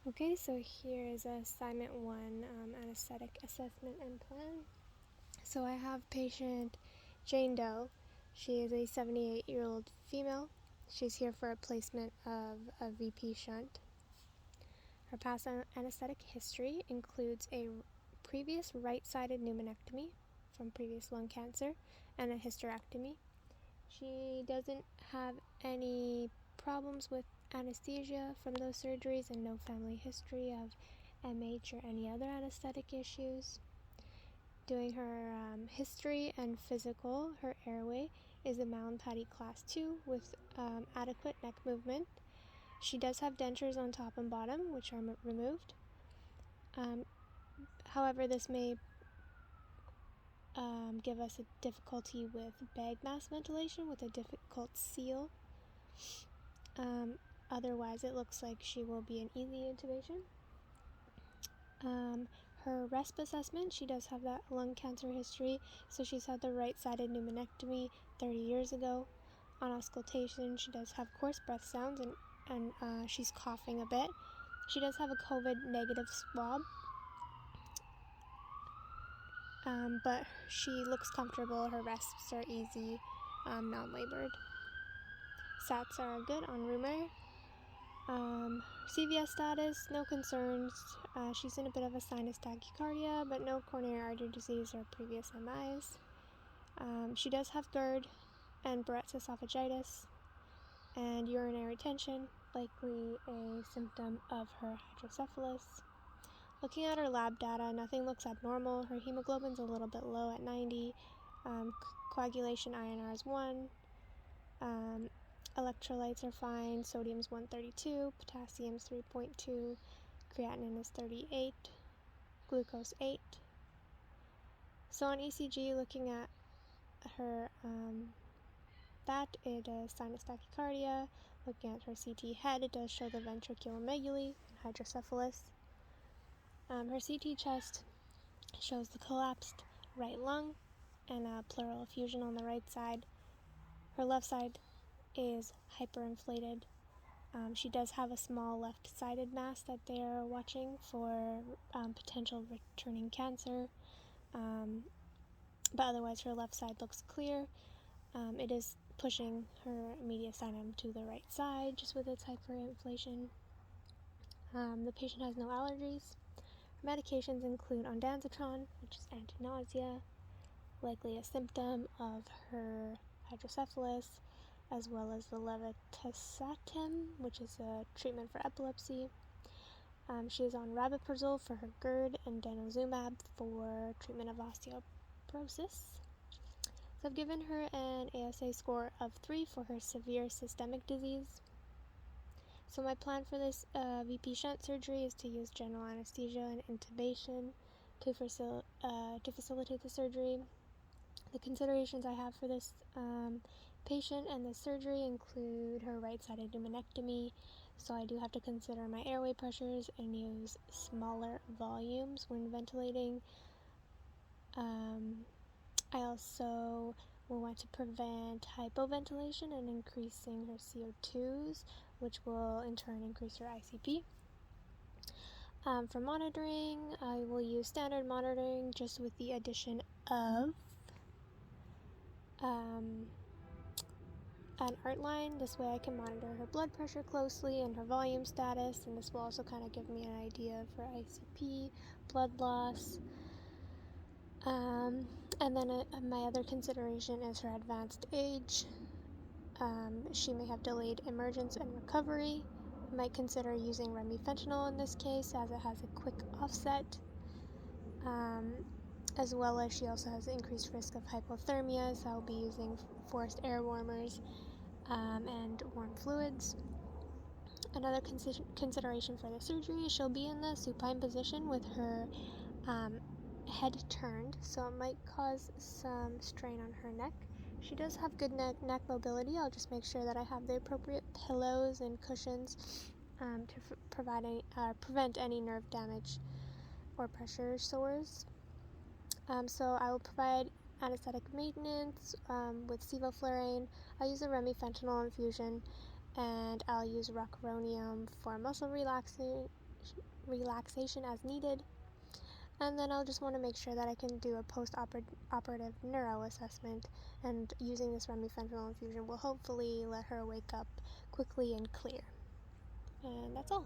Okay, so here is assignment 1, anesthetic assessment and plan. So I have patient Jane Doe. She is a 78-year-old female. She's here for a placement of a VP shunt. Her past anesthetic history includes a previous right-sided pneumonectomy from previous lung cancer and a hysterectomy. She doesn't have any problems with anesthesia from those surgeries and no family history of MH or any other anesthetic issues. Doing her history and physical, her airway is a Mallampati class 2 with adequate neck movement. She does have dentures on top and bottom, which are removed. However, this may give us a difficulty with bag mask ventilation with a difficult seal. Otherwise, it looks like she will be an easy intubation. Her RESP assessment, she does have that lung cancer history, so she's had the right-sided pneumonectomy 30 years ago. On auscultation, she does have coarse breath sounds and she's coughing a bit. She does have a COVID negative swab, but she looks comfortable. Her RESPs are easy, non-labored. SATs are good on room air. CVS status, no concerns. She's in a bit of a sinus tachycardia, but no coronary artery disease or previous MIs. She does have GERD and Barrett's esophagitis and urinary retention, likely a symptom of her hydrocephalus. Looking at her lab data, nothing looks abnormal. Her hemoglobin's a little bit low at 90. Coagulation INR is 1. Electrolytes are fine. Sodium's 132, potassium's 3.2, creatinine is 38, glucose 8. So on ECG, looking at her it is sinus tachycardia. Looking at her CT head, it does show the ventriculomegaly, hydrocephalus. Her CT chest shows the collapsed right lung and a pleural effusion on the right side. Her left side is hyperinflated. She does have a small left-sided mass that they are watching for potential returning cancer, but otherwise her left side looks clear. It is pushing her mediastinum to the right side just with its hyperinflation. The patient has no allergies. Her medications include ondansetron, which is anti-nausea, likely a symptom of her hydrocephalus, as well as the levetiracetam, which is a treatment for epilepsy. She is on rabeprazole for her GERD and denosumab for treatment of osteoporosis. So I've given her an ASA score of 3 for her severe systemic disease. So my plan for this VP shunt surgery is to use general anesthesia and intubation to facilitate the surgery. The considerations I have for this patient and this surgery include her right-sided pneumonectomy, so I do have to consider my airway pressures and use smaller volumes when ventilating. I also will want to prevent hypoventilation and increasing her CO2s, which will in turn increase her ICP. For monitoring, I will use standard monitoring just with the addition of an art line. This way I can monitor her blood pressure closely and her volume status, and this will also kind of give me an idea of her ICP, blood loss. And then my other consideration is her advanced age. She may have delayed emergence and recovery. I might consider using remifentanil in this case as it has a quick offset. As well as she also has increased risk of hypothermia, so I'll be using forced air warmers and warm fluids. Another consideration for the surgery, she'll be in the supine position with her head turned, so it might cause some strain on her neck. She does have good neck mobility. I'll just make sure that I have the appropriate pillows and cushions to prevent any nerve damage or pressure sores. So I will provide anesthetic maintenance with sevoflurane. I'll use a remifentanil infusion, and I'll use rocuronium for muscle relaxation relaxation as needed. And then I'll just want to make sure that I can do a post-operative neuro assessment, and using this remifentanil infusion will hopefully let her wake up quickly and clear. And that's all.